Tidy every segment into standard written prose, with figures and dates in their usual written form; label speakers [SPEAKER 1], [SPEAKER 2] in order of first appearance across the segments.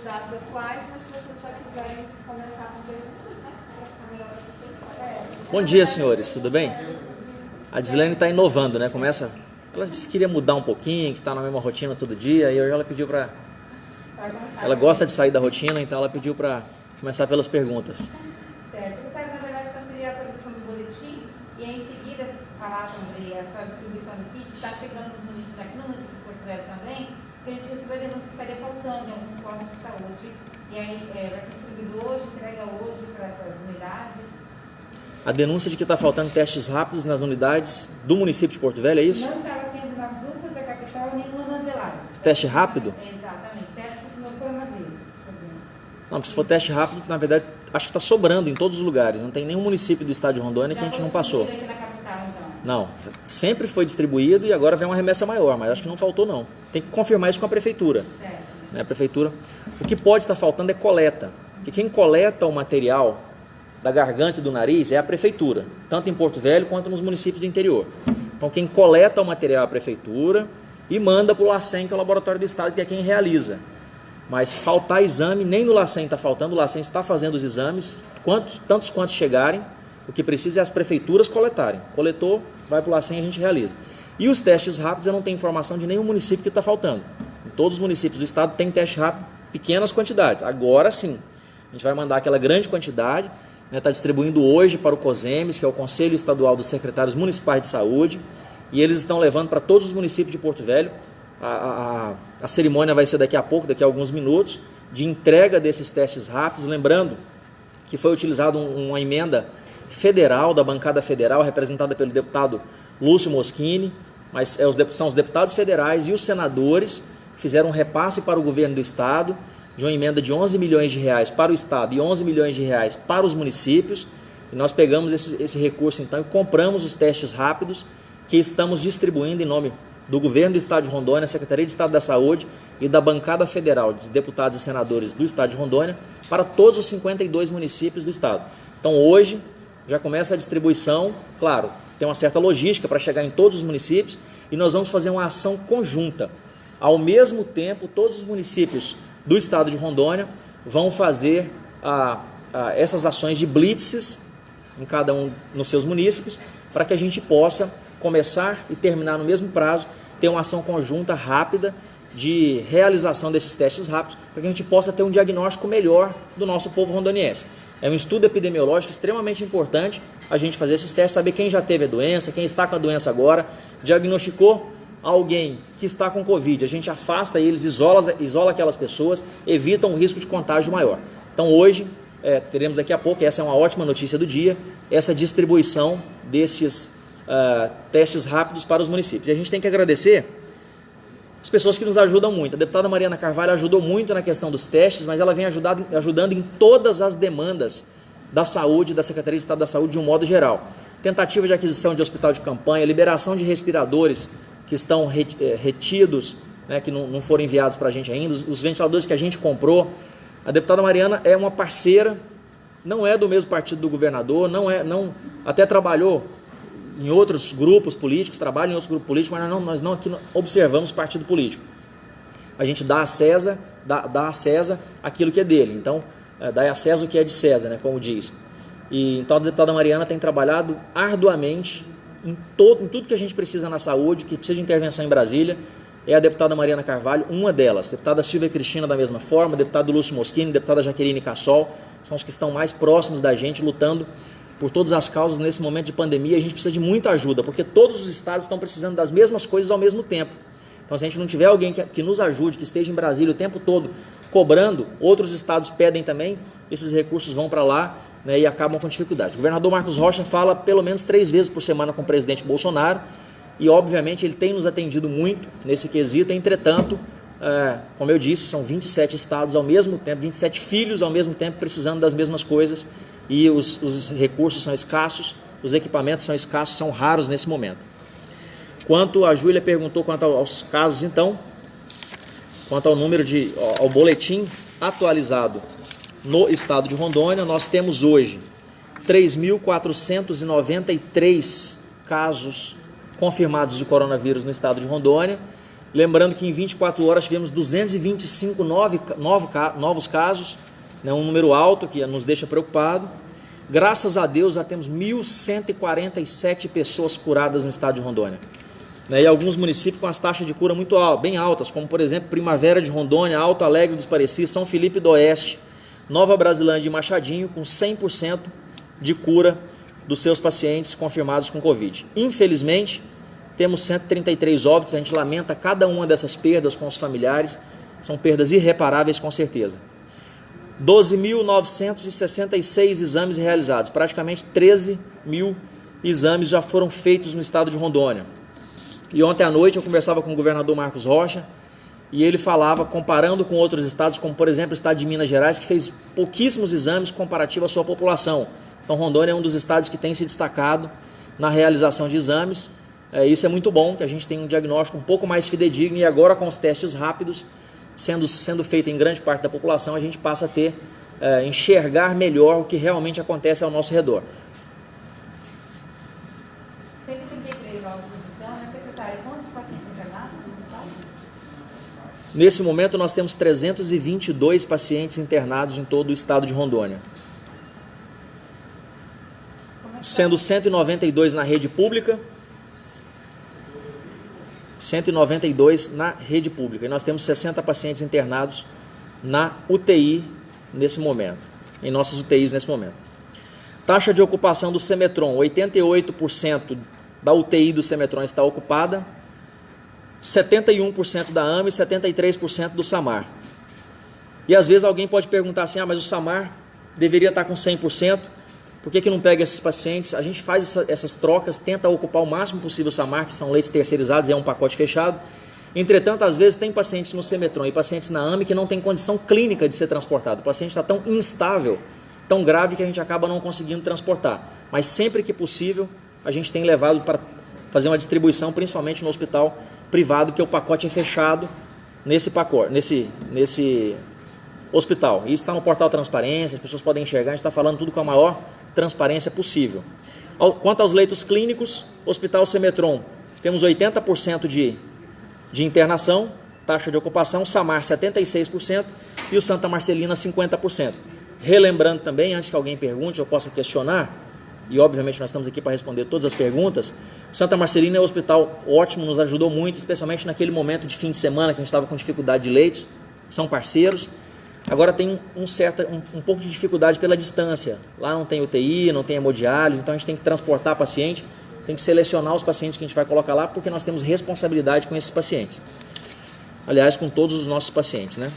[SPEAKER 1] dados atuais, mas se vocês já quiserem começar com perguntas, né? Para ficar melhor para vocês.
[SPEAKER 2] Bom dia, senhores, tudo bem? A Dislene está inovando, né? Ela disse que queria mudar um pouquinho, que está na mesma rotina todo dia, e hoje ela pediu para... Ela gosta de sair da rotina, então ela pediu para começar pelas perguntas.
[SPEAKER 1] Certo. Secretário, na verdade, fazer a atualização do boletim e aí, em seguida falar sobre essa distribuição dos kits, está chegando nos municípios aqui no município de Porto Velho também, que a gente recebeu a denúncia que estaria faltando em alguns postos de saúde, e aí vai ser distribuído hoje, entrega hoje para essas unidades.
[SPEAKER 2] A denúncia de que está faltando testes rápidos nas unidades do município de Porto Velho, é isso?
[SPEAKER 1] Não estava tendo nas UPAs da capital nem no Anandelado.
[SPEAKER 2] Teste rápido?
[SPEAKER 1] Exatamente, teste no coronavírus.
[SPEAKER 2] Não, se for teste rápido, na verdade, acho que está sobrando em todos os lugares. Não tem nenhum município do estado de Rondônia que a gente não passou.
[SPEAKER 1] Aqui na capital, então.
[SPEAKER 2] Não, sempre foi distribuído e agora vem uma remessa maior, mas acho que não faltou não. Tem que confirmar isso com a prefeitura.
[SPEAKER 1] Certo.
[SPEAKER 2] Né, a prefeitura. O que pode estar faltando é coleta. Porque quem coleta o material da garganta e do nariz é a prefeitura, tanto em Porto Velho quanto nos municípios do interior. Então quem coleta o material é a prefeitura e manda para o LACEN, que é o laboratório do estado, que é quem realiza. Mas faltar exame, nem no LACEN está faltando, o LACEN está fazendo os exames, tantos quantos chegarem, o que precisa é as prefeituras coletarem. Coletou, vai para o LACEN e a gente realiza. E os testes rápidos, eu não tenho informação de nenhum município que está faltando. Em todos os municípios do estado tem teste rápido, pequenas quantidades. Agora sim, a gente vai mandar aquela grande quantidade, está distribuindo hoje para o COSEMES, que é o Conselho Estadual dos Secretários Municipais de Saúde, e eles estão levando para todos os municípios de Porto Velho. A cerimônia vai ser daqui a pouco, daqui a alguns minutos, de entrega desses testes rápidos, lembrando que foi utilizada uma emenda federal, da bancada federal, representada pelo deputado Lúcio Moschini, mas são os deputados federais e os senadores fizeram um repasse para o governo do estado, de uma emenda de 11 milhões de reais para o estado e 11 milhões de reais para os municípios, e nós pegamos esse recurso então e compramos os testes rápidos que estamos distribuindo em nome do governo do estado de Rondônia, Secretaria de Estado da Saúde e da bancada federal de deputados e senadores do estado de Rondônia para todos os 52 municípios do estado. Então hoje já começa a distribuição, claro, tem uma certa logística para chegar em todos os municípios e nós vamos fazer uma ação conjunta. Ao mesmo tempo, todos os municípios do estado de Rondônia vão fazer essas ações de blitzes em cada um nos seus municípios para que a gente possa começar e terminar no mesmo prazo, ter uma ação conjunta rápida de realização desses testes rápidos para que a gente possa ter um diagnóstico melhor do nosso povo rondoniense. É um estudo epidemiológico extremamente importante a gente fazer esses testes, saber quem já teve a doença, quem está com a doença agora, diagnosticou alguém que está com Covid, a gente afasta eles, isola aquelas pessoas, evita um risco de contágio maior. Então hoje, teremos daqui a pouco, essa é uma ótima notícia do dia, essa distribuição desses testes rápidos para os municípios. E a gente tem que agradecer as pessoas que nos ajudam muito. A deputada Mariana Carvalho ajudou muito na questão dos testes, mas ela vem ajudando em todas as demandas da saúde, da Secretaria de Estado da Saúde de um modo geral. Tentativa de aquisição de hospital de campanha, liberação de respiradores que estão retidos, né, que não foram enviados para a gente ainda, os ventiladores que a gente comprou. A deputada Mariana é uma parceira, não é do mesmo partido do governador, até trabalhou em outros grupos políticos, trabalha em outros grupos políticos, mas nós não aqui observamos partido político. A gente dá a César aquilo que é dele, então dá a César o que é de César, né, como diz. E então a deputada Mariana tem trabalhado arduamente em tudo que a gente precisa na saúde, que precisa de intervenção em Brasília. É a deputada Mariana Carvalho, uma delas. Deputada Silvia Cristina da mesma forma, deputado Lúcio Moschini, deputada Jaqueline Cassol, são os que estão mais próximos da gente, lutando por todas as causas nesse momento de pandemia. A gente precisa de muita ajuda, porque todos os estados estão precisando das mesmas coisas ao mesmo tempo. Então, se a gente não tiver alguém que nos ajude, que esteja em Brasília o tempo todo cobrando, outros estados pedem também, esses recursos vão para lá, né, e acabam com dificuldade. O governador Marcos Rocha fala pelo menos 3 vezes por semana com o presidente Bolsonaro e, obviamente, ele tem nos atendido muito nesse quesito. Entretanto, como eu disse, são 27 estados ao mesmo tempo, 27 filhos ao mesmo tempo precisando das mesmas coisas e os recursos são escassos, os equipamentos são escassos, são raros nesse momento. Quanto a Júlia perguntou quanto aos casos, então, quanto ao número ao boletim atualizado no estado de Rondônia, nós temos hoje 3.493 casos confirmados de coronavírus no estado de Rondônia, Lembrando que em 24 horas tivemos 225 novos casos, né, um número alto que nos deixa preocupado. Graças a Deus já temos 1.147 pessoas curadas no estado de Rondônia. Né, e alguns municípios com as taxas de cura bem altas, como por exemplo Primavera de Rondônia, Alto Alegre dos Pareci, São Felipe do Oeste, Nova Brasilândia e Machadinho, com 100% de cura dos seus pacientes confirmados com Covid. Infelizmente, temos 133 óbitos, a gente lamenta cada uma dessas perdas com os familiares, são perdas irreparáveis com certeza. 12.966 exames realizados, praticamente 13 mil exames já foram feitos no estado de Rondônia. E ontem à noite eu conversava com o governador Marcos Rocha e ele falava, comparando com outros estados, como por exemplo o estado de Minas Gerais, que fez pouquíssimos exames comparativo à sua população. Então Rondônia é um dos estados que tem se destacado na realização de exames. Isso é muito bom, que a gente tem um diagnóstico um pouco mais fidedigno e agora com os testes rápidos sendo feito em grande parte da população, a gente passa a enxergar melhor o que realmente acontece ao nosso redor.
[SPEAKER 1] 133 óbitos, então, né, secretário? Quantos pacientes internados no total?
[SPEAKER 2] Nesse momento nós temos 322 pacientes internados em todo o estado de Rondônia. Sendo 192 na rede pública, 192 na rede pública. E nós temos 60 pacientes internados na UTI nesse momento, em nossas UTIs nesse momento. Taxa de ocupação do Semetron, 88% da UTI do Semetron está ocupada, 71% da AME e 73% do SAMAR. E às vezes alguém pode perguntar assim, mas o SAMAR deveria estar com 100%, por que não pega esses pacientes? A gente faz essas trocas, tenta ocupar o máximo possível o SAMAR, que são leitos terceirizados, é um pacote fechado. Entretanto, às vezes tem pacientes no Semetron e pacientes na AME que não tem condição clínica de ser transportado. O paciente está tão instável, tão grave, que a gente acaba não conseguindo transportar. Mas sempre que possível, a gente tem levado para fazer uma distribuição, principalmente no hospital privado, que o pacote é fechado nesse hospital. Isso está no portal Transparência, as pessoas podem enxergar, a gente está falando tudo com a maior transparência possível. Quanto aos leitos clínicos, Hospital Semetron, temos 80% de internação, taxa de ocupação, SAMAR 76% e o Santa Marcelina 50%. Relembrando também, antes que alguém pergunte ou possa questionar, e obviamente nós estamos aqui para responder todas as perguntas, o Santa Marcelina é um hospital ótimo, nos ajudou muito, especialmente naquele momento de fim de semana que a gente estava com dificuldade de leitos, são parceiros. Agora tem um pouco de dificuldade pela distância. Lá não tem UTI, não tem hemodiálise, então a gente tem que transportar paciente, tem que selecionar os pacientes que a gente vai colocar lá, porque nós temos responsabilidade com esses pacientes. Aliás, com todos os nossos pacientes, né?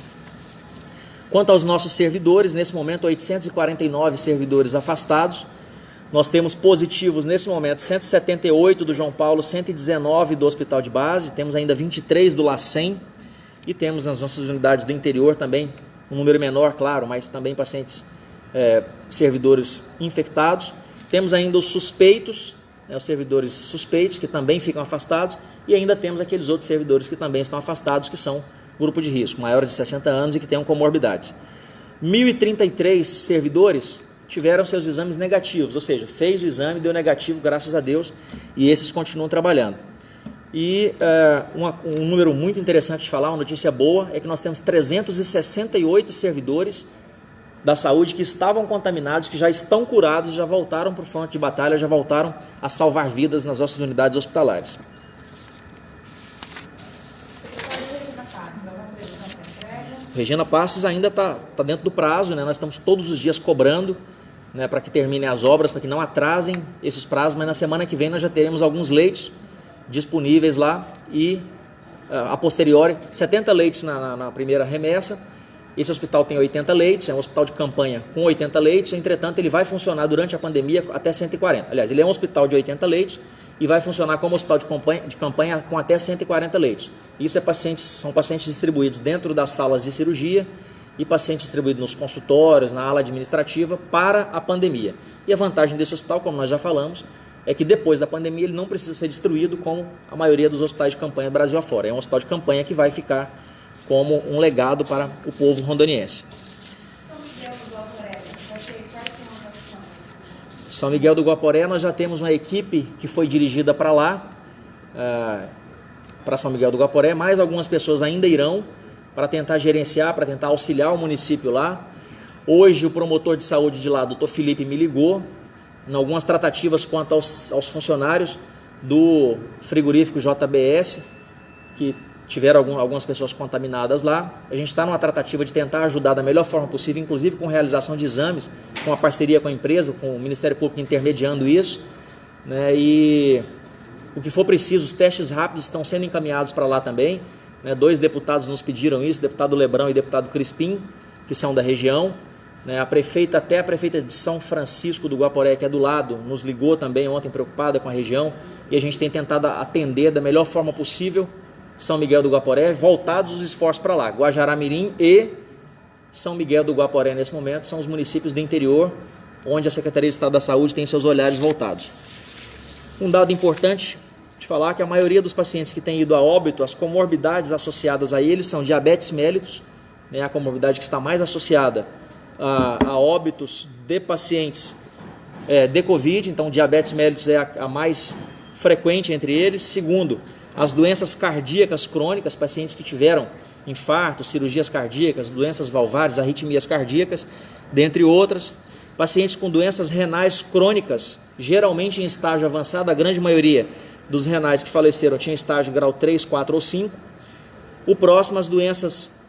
[SPEAKER 2] Quanto aos nossos servidores, nesse momento 849 servidores afastados. Nós temos positivos nesse momento 178 do João Paulo, 119 do Hospital de Base, temos ainda 23 do LACEN e temos nas nossas unidades do interior também um número menor, claro, mas também pacientes servidores infectados. Temos ainda os suspeitos, os servidores suspeitos que também ficam afastados e ainda temos aqueles outros servidores que também estão afastados, que são grupo de risco, maiores de 60 anos e que tenham comorbidades. 1.033 servidores tiveram seus exames negativos, ou seja, fez o exame, deu negativo, graças a Deus, e esses continuam trabalhando. E um número muito interessante de falar, uma notícia boa, é que nós temos 368 servidores da saúde que estavam contaminados, que já estão curados, já voltaram para o fronte de batalha, já voltaram a salvar vidas nas nossas unidades hospitalares. Regina Passos ainda está dentro do prazo, né? Nós estamos todos os dias cobrando, né, para que terminem as obras, para que não atrasem esses prazos, mas na semana que vem nós já teremos alguns leitos disponíveis lá e a posteriori 70 leitos na primeira remessa. Esse hospital tem 80 leitos, é um hospital de campanha com 80 leitos, entretanto ele vai funcionar durante a pandemia até 140. Aliás, ele é um hospital de 80 leitos e vai funcionar como hospital de campanha com até 140 leitos. Isso são pacientes distribuídos dentro das salas de cirurgia e pacientes distribuídos nos consultórios, na ala administrativa para a pandemia. E a vantagem desse hospital, como nós já falamos, é que depois da pandemia ele não precisa ser destruído como a maioria dos hospitais de campanha do Brasil afora. É um hospital de campanha que vai ficar como um legado para o povo rondoniense. São Miguel do Guaporé, nós já temos uma equipe que foi dirigida para lá, para São Miguel do Guaporé, mais algumas pessoas ainda irão para tentar gerenciar, para tentar auxiliar o município lá. Hoje o promotor de saúde de lá, doutor Felipe, me ligou em algumas tratativas quanto aos funcionários do frigorífico JBS, que tiveram algumas pessoas contaminadas lá. A gente está numa tratativa de tentar ajudar da melhor forma possível, inclusive com realização de exames, com a parceria com a empresa, com o Ministério Público intermediando isso, né? E o que for preciso, os testes rápidos estão sendo encaminhados para lá também, né? 2 deputados nos pediram isso, deputado Lebrão e deputado Crispim, que são da região, né? Até a prefeita de São Francisco do Guaporé, que é do lado, nos ligou também ontem preocupada com a região, e a gente tem tentado atender da melhor forma possível São Miguel do Guaporé, voltados os esforços para lá. Guajará-Mirim e São Miguel do Guaporé, nesse momento, são os municípios do interior, onde a Secretaria de Estado da Saúde tem seus olhares voltados. Um dado importante de falar que a maioria dos pacientes que têm ido a óbito, as comorbidades associadas a eles são diabetes mellitus, né, a comorbidade que está mais associada a óbitos de pacientes de Covid, então diabetes mellitus é a mais frequente entre eles. Segundo, as doenças cardíacas crônicas, pacientes que tiveram infartos, cirurgias cardíacas, doenças valvares, arritmias cardíacas, dentre outras. Pacientes com doenças renais crônicas, geralmente em estágio avançado, a grande maioria dos renais que faleceram tinha estágio grau 3, 4 ou 5. O próximo, as doenças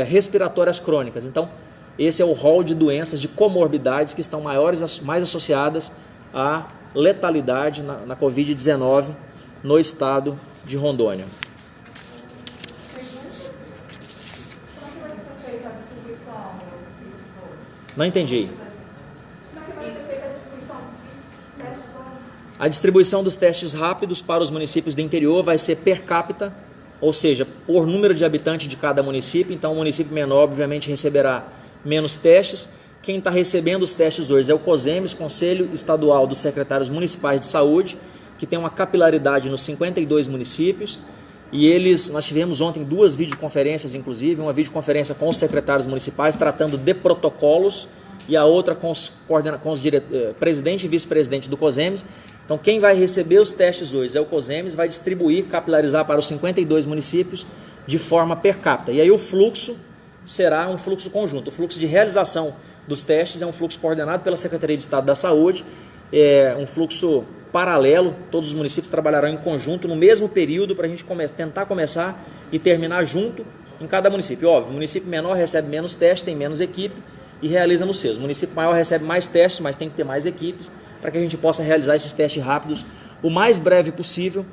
[SPEAKER 2] respiratórias crônicas. Então, esse é o rol de doenças, de comorbidades que estão mais associadas à letalidade na Covid-19 no estado de Rondônia. Não entendi. A distribuição dos testes rápidos para os municípios do interior vai ser per capita, ou seja, por número de habitantes de cada município. Então, o município menor, obviamente, receberá menos testes. Quem está recebendo os testes hoje é o COSEMES, Conselho Estadual dos Secretários Municipais de Saúde, que tem uma capilaridade nos 52 municípios. E nós tivemos ontem 2 videoconferências, inclusive, uma videoconferência com os secretários municipais tratando de protocolos e a outra com os presidente e vice-presidente do COSEMES. Então, quem vai receber os testes hoje é o COSEMES, vai distribuir, capilarizar para os 52 municípios de forma per capita. E aí o fluxo será um fluxo conjunto. O fluxo de realização dos testes é um fluxo coordenado pela Secretaria de Estado da Saúde, é um fluxo paralelo, todos os municípios trabalharão em conjunto no mesmo período para a gente tentar começar e terminar junto em cada município. Óbvio, o município menor recebe menos testes, tem menos equipe e realiza nos seus. O município maior recebe mais testes, mas tem que ter mais equipes para que a gente possa realizar esses testes rápidos o mais breve possível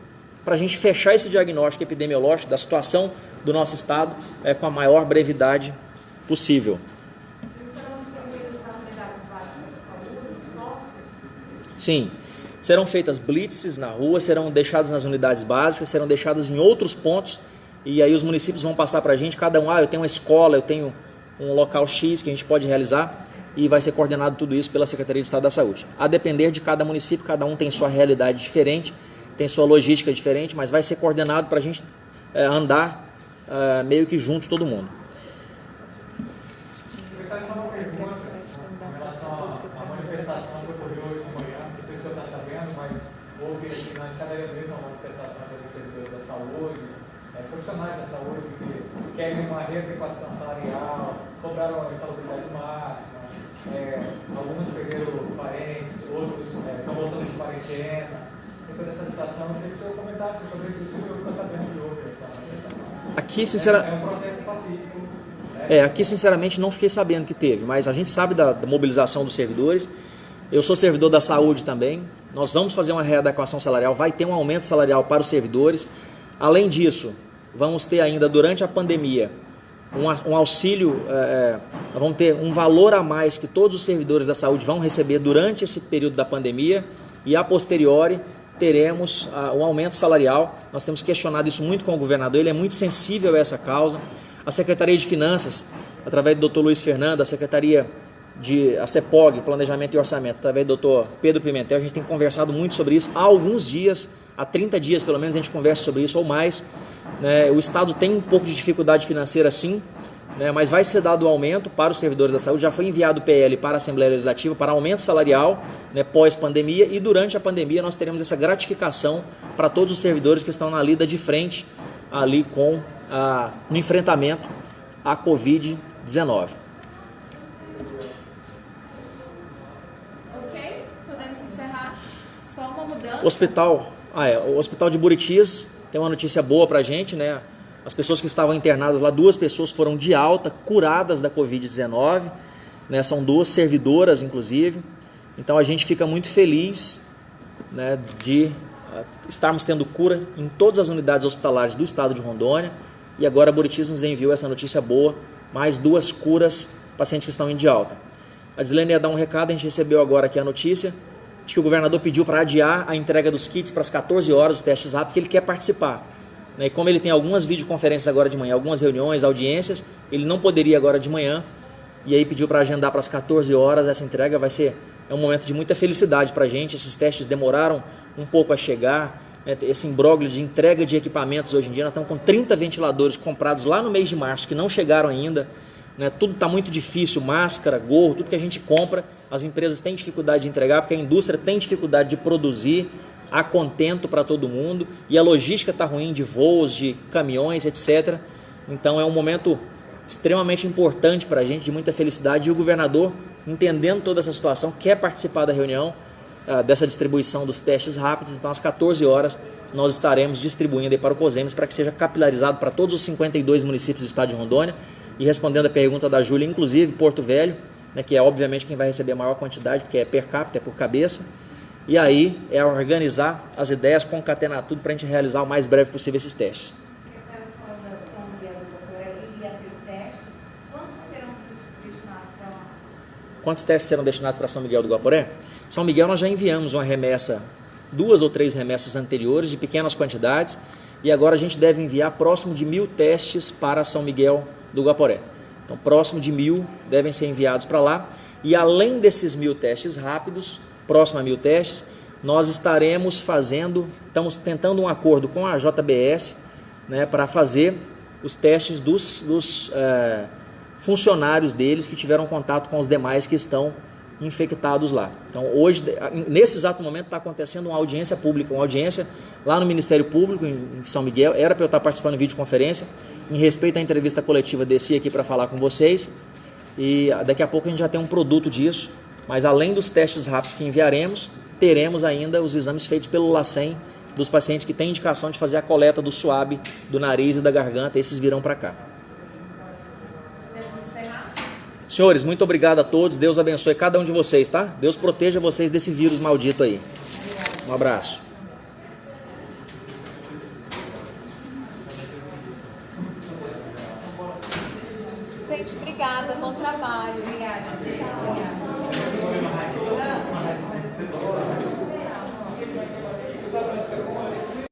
[SPEAKER 2] para a gente fechar esse diagnóstico epidemiológico da situação do nosso estado com a maior brevidade possível. Sim, serão feitas blitzes na rua, serão deixados nas unidades básicas, serão deixados em outros pontos e aí os municípios vão passar para a gente, cada um, eu tenho uma escola, eu tenho um local X que a gente pode realizar e vai ser coordenado tudo isso pela Secretaria de Estado da Saúde. A depender de cada município, cada um tem sua realidade diferente, tem sua logística diferente, mas vai ser coordenado para a gente andar meio que junto todo mundo.
[SPEAKER 3] Secretário, só uma pergunta com relação à manifestação que ocorreu hoje de manhã, não sei se o senhor está sabendo, mas houve aqui na escadaria mesmo uma manifestação dos servidores da saúde, profissionais da saúde, que querem uma readequação salarial, cobraram a insalubridade máxima, alguns perderam parentes, outros estão voltando de quarentena. Toda essa situação, eu queria que o senhor comentasse sobre isso, se o senhor ficou sabendo que houve essa manifestação.
[SPEAKER 2] Aqui,
[SPEAKER 3] É um protesto pacífico.
[SPEAKER 2] Aqui, sinceramente, não fiquei sabendo que teve, mas a gente sabe da mobilização dos servidores. Eu sou servidor da saúde também. Nós vamos fazer uma readequação salarial, vai ter um aumento salarial para os servidores. Além disso, vamos ter ainda, durante a pandemia, um auxílio, vamos ter um valor a mais que todos os servidores da saúde vão receber durante esse período da pandemia e, a posteriori, teremos um aumento salarial. Nós temos questionado isso muito com o governador, ele é muito sensível a essa causa. A Secretaria de Finanças, através do Dr. Luiz Fernando, a Secretaria a CEPOG, Planejamento e Orçamento, através do Dr. Pedro Pimentel, a gente tem conversado muito sobre isso há alguns dias, há 30 dias pelo menos a gente conversa sobre isso ou mais, né? O Estado tem um pouco de dificuldade financeira sim, né, mas vai ser dado aumento para os servidores da saúde. Já foi enviado o PL para a Assembleia Legislativa para aumento salarial, né, pós-pandemia, e durante a pandemia nós teremos essa gratificação para todos os servidores que estão na lida de frente ali no enfrentamento à Covid-19.
[SPEAKER 1] Ok, podemos encerrar. Só uma mudança.
[SPEAKER 2] O Hospital de Buritis tem uma notícia boa para a gente, né? As pessoas que estavam internadas lá, 2 pessoas foram de alta, curadas da Covid-19, né? São 2 servidoras, inclusive. Então a gente fica muito feliz, né, de estarmos tendo cura em todas as unidades hospitalares do estado de Rondônia. E agora a Buritis nos enviou essa notícia boa, mais 2 curas, pacientes que estão indo de alta. A Dislene ia dar um recado, a gente recebeu agora aqui a notícia de que o governador pediu para adiar a entrega dos kits para as 14 horas, os testes rápidos, que ele quer participar. E como ele tem algumas videoconferências agora de manhã, algumas reuniões, audiências, ele não poderia agora de manhã, e aí pediu para agendar para as 14 horas essa entrega. É um momento de muita felicidade para a gente. Esses testes demoraram um pouco a chegar, né? Esse imbróglio de entrega de equipamentos hoje em dia, nós estamos com 30 ventiladores comprados lá no mês de março, que não chegaram ainda, né? Tudo está muito difícil, máscara, gorro, tudo que a gente compra, as empresas têm dificuldade de entregar, porque a indústria tem dificuldade de produzir a contento para todo mundo, e a logística está ruim de voos, de caminhões, etc. Então é um momento extremamente importante para a gente, de muita felicidade, e o governador, entendendo toda essa situação, quer participar da reunião, dessa distribuição dos testes rápidos. Então às 14 horas nós estaremos distribuindo aí para o COSEMES, para que seja capilarizado para todos os 52 municípios do estado de Rondônia. E respondendo a pergunta da Júlia, inclusive Porto Velho, né, que é obviamente quem vai receber a maior quantidade, porque é per capita, é por cabeça. E aí é organizar as ideias, concatenar tudo para a gente realizar o mais breve possível esses testes. Quantos testes serão destinados para São Miguel do Guaporé? São Miguel nós já enviamos uma remessa, 2 ou 3 remessas anteriores de pequenas quantidades, e agora a gente deve enviar próximo de 1.000 testes para São Miguel do Guaporé. Então próximo de 1.000 devem ser enviados para lá, e além desses 1.000 testes rápidos, próximo a 1.000 testes, nós estamos tentando um acordo com a JBS, né, para fazer os testes dos funcionários deles que tiveram contato com os demais que estão infectados lá. Então hoje, nesse exato momento, está acontecendo uma audiência pública, uma audiência lá no Ministério Público em São Miguel. Era para eu estar participando de videoconferência, em respeito à entrevista coletiva, desci aqui para falar com vocês, e daqui a pouco a gente já tem um produto disso. Mas além dos testes rápidos que enviaremos, teremos ainda os exames feitos pelo LACEN dos pacientes que têm indicação de fazer a coleta do suave, do nariz e da garganta. Esses virão para cá. Senhores, muito obrigado a todos. Deus abençoe cada um de vocês, tá? Deus proteja vocês desse vírus maldito aí. Um abraço.